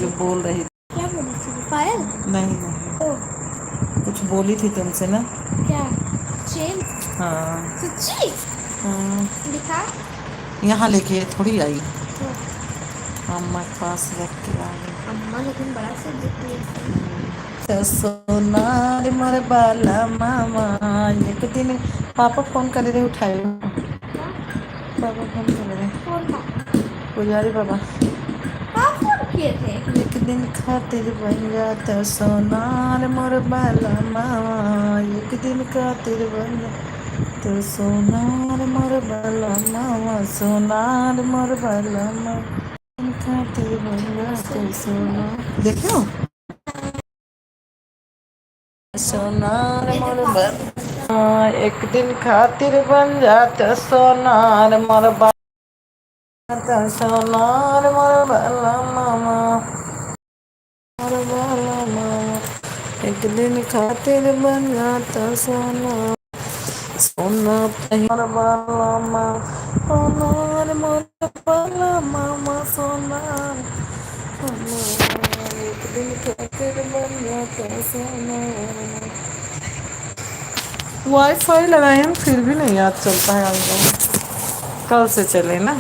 जो बोल रही क्या बोली थी पायल? नहीं नहीं, ओ, कुछ बोली थी तुमसे ना। क्या? चेन? हाँ सच्ची? हाँ, दिखा। यहाँ लेके थोड़ी आई, ओ, अम्मा के पास रख के आ गई। अम्मा लेकिन बड़ा सब्जेक्ट लेती है। तो सोनार मोर बाला मामा, एक दिन पापा फोन कर रहे उठाए, क्या? पापा फोन कर रहे, कौन था? पुजारी बाबा। आप फोन किए थे? एक दिन खातिर बन जाता सोनार मोर बाला मामा, एक दिन खातिर बन जाता सोनार मोर बाला मामा, सोनार मोर बाला मामा, एक दिन खातिर बन जाता सोना। देखो सोनार ये मोर देखो आप बाला, हाँ, एक दिन खातिर बन जाता सोनार मोर बाला, सोनार मोर बाला मामा, मोर बाला मामा, एक दिन खातिर बन जाता सोना, सोना मोर बाला मामा, सोनार मोर बाला मामा, सोनार, एक दिन खातिर बन जाता सोना। वाईफाई लगाए हम फिर भी नहीं याद चलता है एल्बम, कल से चले ना।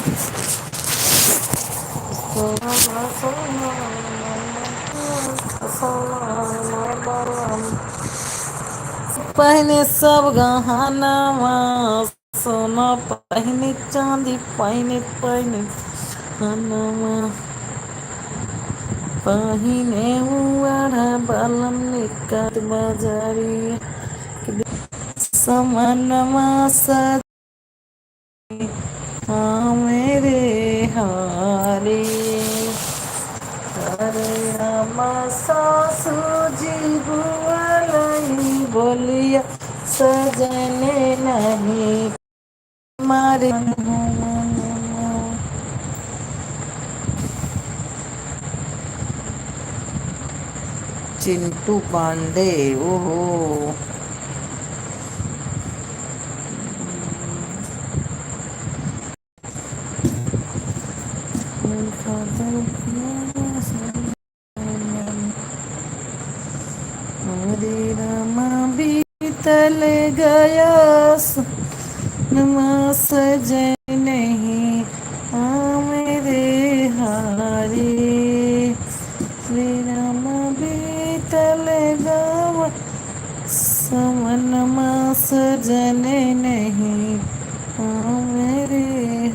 पहने सब गहनावा, सोना पहने चांदी पहने पहने गहनावा, पहने हुआ बलम निकट बाजारी, समनमा सज, हाँ मेरे हारे, अरे रामा सासू जी बुआई बोलिया सजने नहीं मारे। चिंटू पांडे, ओहो, हरे रामा बीतल गया नमास जय नहीं, हाँ मेरे हारे, श्री राम बीतल गया समन मास जने नहीं, हाँ मेरे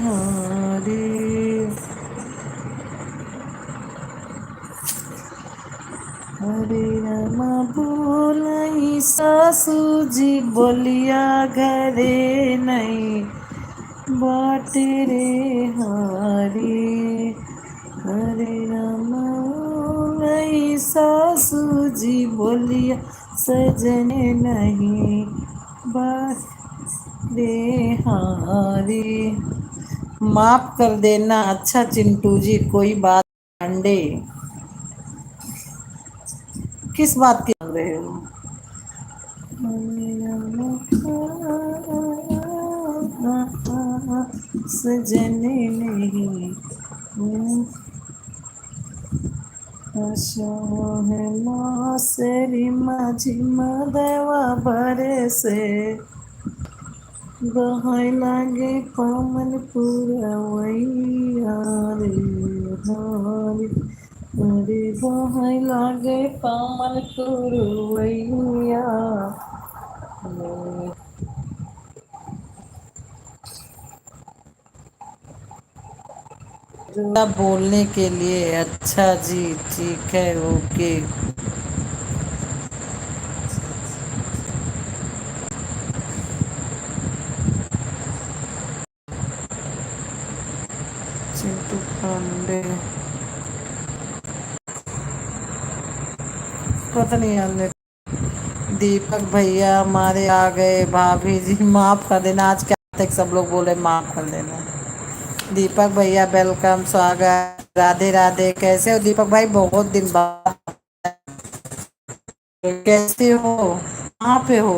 हारे। हरे राम बोलाई सासू जी बोलिया घरे नहीं, बाटे रे हारे, हरे राम बोलाई सासू जी बोलिया सजने नहीं, बाटे रे हारे। माफ कर देना अच्छा चिंटू जी, कोई बात पांडे, किस बात की मांग रहे हो? सजने नहीं, है मासरी माझी मदवा भरे से, बहाय लागे पामन पुरवैया रे हारे, अरे बहाय लागे पामन पुरवैया रे। बोलने के लिए अच्छा जी, ठीक है, ओके। चिंटू पांडे, पता नहीं यार। दीपक भैया हमारे आ गए, भाभी जी माफ कर देना, आज क्या तक सब लोग बोले माफ कर देना। दीपक भैया वेलकम, स्वागत, राधे राधे, कैसे हो दीपक भाई, बहुत दिन बाद, कैसे हो, कहाँ पे हो,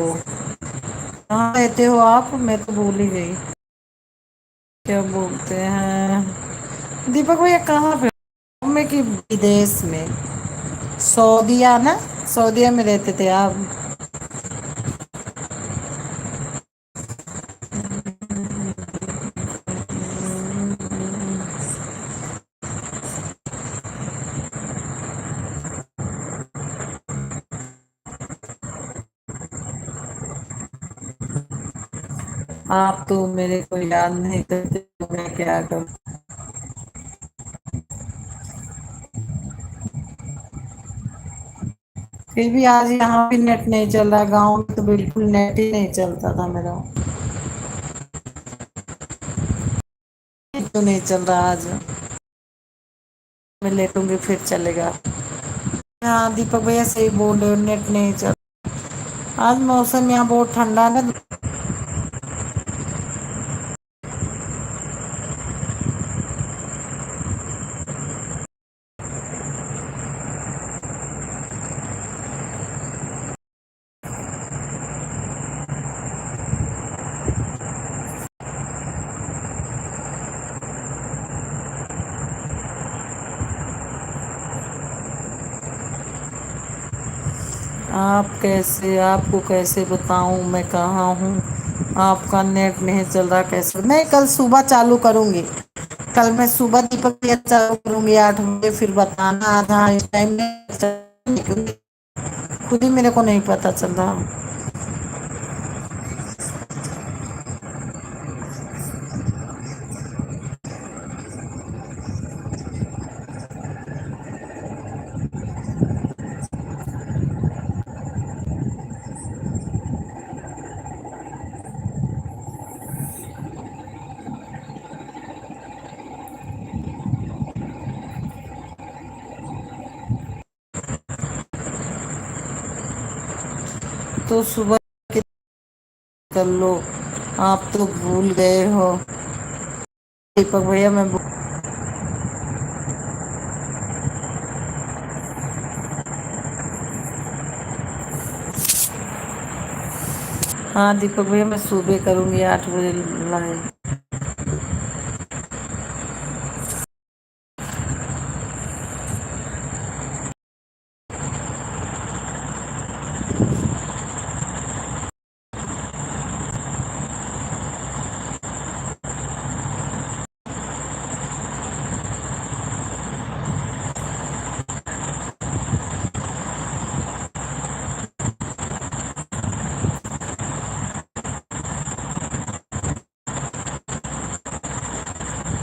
कहाँ रहते हो आप, मैं तो भूल ही गई, क्या बोलते हैं, दीपक भैया कहाँ पे हो? में कि विदेश में? सऊदीया ना? सऊदीया में रहते थे आप? आप तो मेरे को याद नहीं करते तो मैं क्या करूं। फिर भी आज यहाँ भी नेट नहीं चल रहा, गांव में तो बिल्कुल नेट ही नहीं चलता था मेरा। तो नहीं चल रहा आज। मैं लेटूंगी फिर चलेगा। हाँ दीपक भैया सही बोल रहे हो, नेट नहीं चल। आज मौसम यहाँ बहुत ठंडा है ना। आप कैसे, आपको कैसे बताऊं मैं कहाँ हूँ। आपका नेट नहीं चल रहा कैसे? मैं कल सुबह चालू करूंगी। कल मैं सुबह दीपक भैया चालू करूंगी 8 बजे, फिर बताना आधा इस टाइम में, क्योंकि खुद ही मेरे को नहीं पता चल रहा। तो सुबह के कर लो। आप तो भूल गए हो दीपक भैया। हाँ दीपक भैया मैं सुबह करूंगी 8 बजे लाइव।